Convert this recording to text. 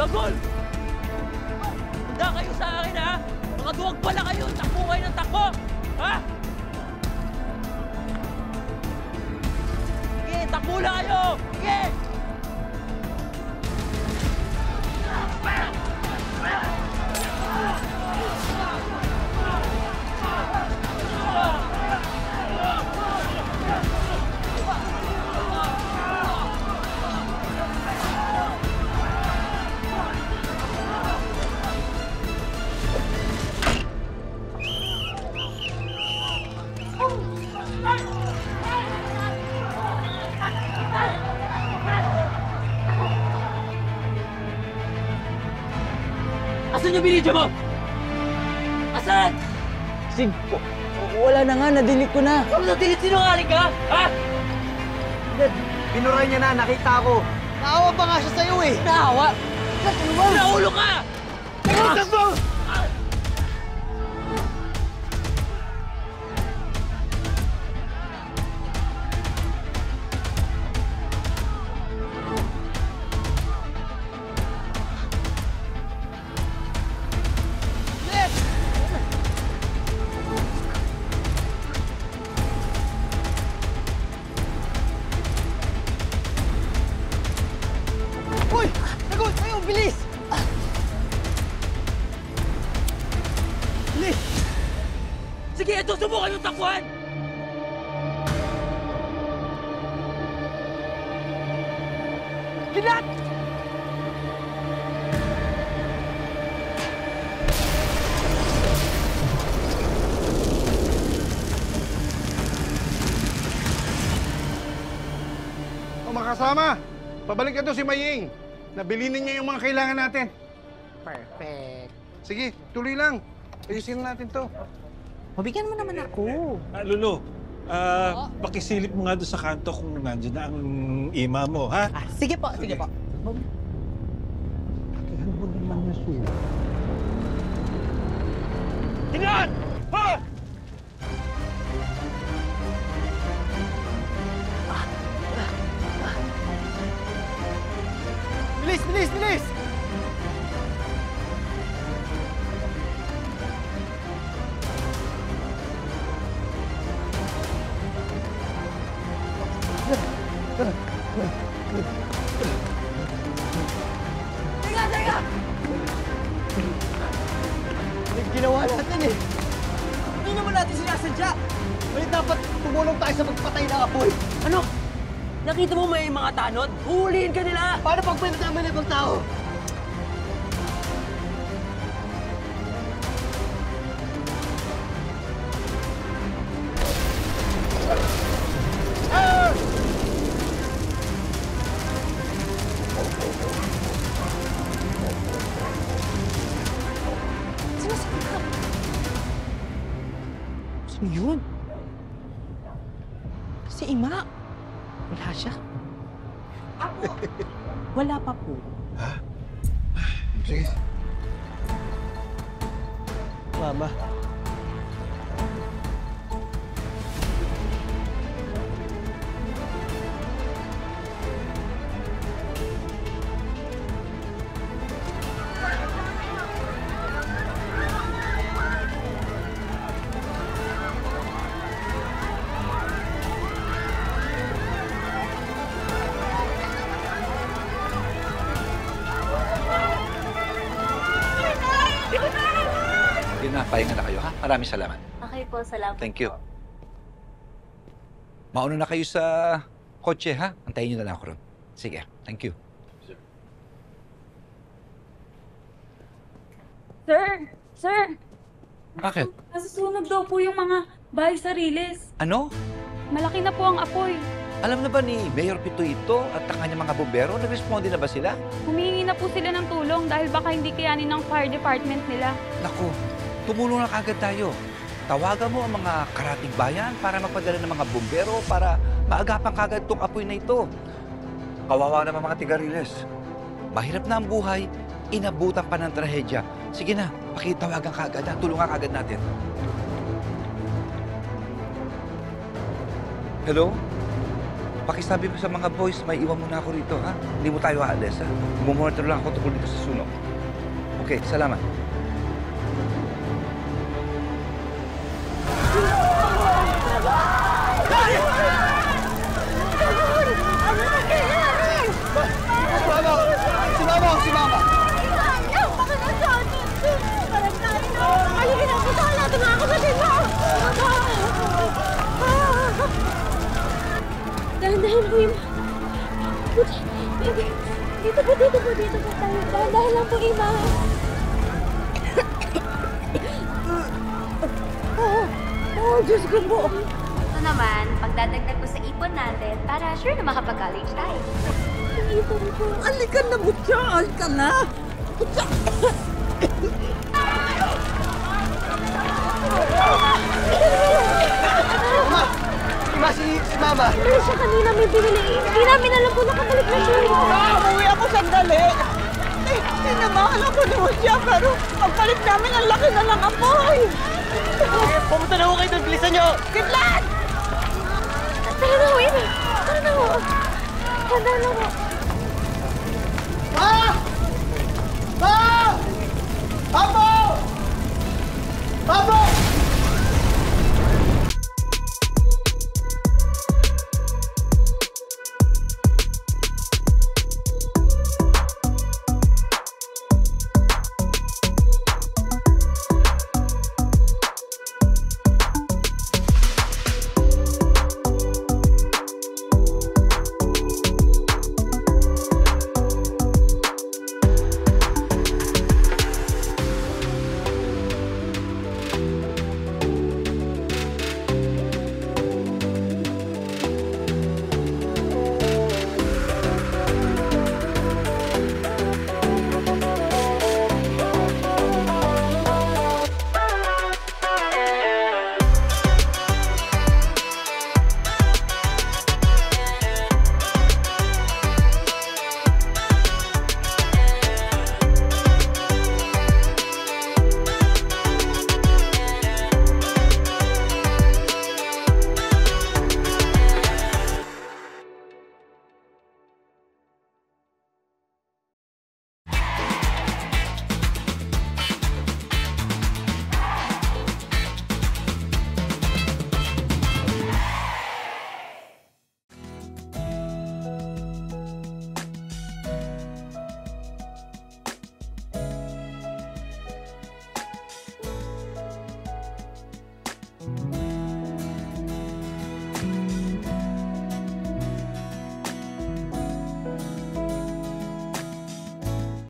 Gagol! Handa kayo sa akin, ha? Mga duwag pala kayo! Takbo kayo ng takbo! Ha? Sige, takbo lang kayo! Sige! Asan yung binidyo mo? Asan? Sig, wala na nga, nadilig ko na. Ano natilit sinungaling ka? Ha? Binuray niya na, nakita ko. Naawa pa nga siya sa'yo eh. Naawa? Naulo ka! Tingnan mo! Uy! Sagot! Sa'yo! Bilis! Bilis! Sige, ito, subukan yung takbuhan! Ginat! O mga kasama, pabalik na to si Maying. Nabilinin niya yung mga kailangan natin. Perfect. Sige, tuloy lang. Ayusin natin to. Mabigyan mo naman ako. Lolo, pakisilip mo nga doon sa kanto kung nandiyan na ang ima mo, ha? Sige po, sige po. Ano mo naman na sulat? Tingnan! Ha? Bilis! Bilis! Bilis! Teka, teka! Yung ginawa natin eh. Hindi naman natin sinasadya. May dapat tumulong tayo sa pagpatay ng apoy. Ano? Nakita mo may mga tanod? Huhulihin ka nila! Paano pag pinatama ng ibang tao? Sino yun? Si Ima. Wala siya. Apo! Wala pa po. Sige. Mama. Yun na, pahinga na kayo, ha? Maraming salamat. Okay po, salamat Thank you. po. Mauna na kayo sa kotse, ha? Antayin niyo na lang ako ron. Sige, thank you. Sir! Sir! Bakit? Nasusunog daw po yung mga bahay sa Riles. Ano? Malaki na po ang apoy. Alam na ba ni Mayor Pito ito at ang kanyang mga bombero? Nag-responde na ba sila? Humihingi na po sila ng tulong dahil baka hindi kayanin ng fire department nila. Naku, tumulong na kagad tayo. Tawagan mo ang mga karating bayan para magpadala ng mga bombero para maagapan kagad itong apoy na ito. Kawawa naman mga tigariles. Mahirap na ang buhay, inabutan pa ng trahedya. Sige na, pakitawagan kagad ha. Tulungan kagad natin. Hello? pakisabi mo sa mga boys, may iwan muna ako rito, ha? Hindi mo tayo aalis, ha? Mumonitor lang ako tungkol dito sa sunog. Okay, salamat. Si Mama! Dahan-dahan po yung... Dito po tayo. Dahan-dahan lang po, Ima. Diyos ko po. Ito naman, pagdadagdag ko sa ipon natin para sure na makapag-college tayo. Ipon po. Alikan na, Butya! Alikan na! Butya! Ima, si Mama! Pero siya kanina may binili. Hindi namin alam po nakabalik na siya. Umuwi ako sandali. Sinamahan ako ni Butya, pero pagpalit namin ang laki na lang apoy. Pumunta na ho kayo doon! Bilisan nyo! Kidlat! Tara na ho, Ima. Tara na ho. Tara na ho.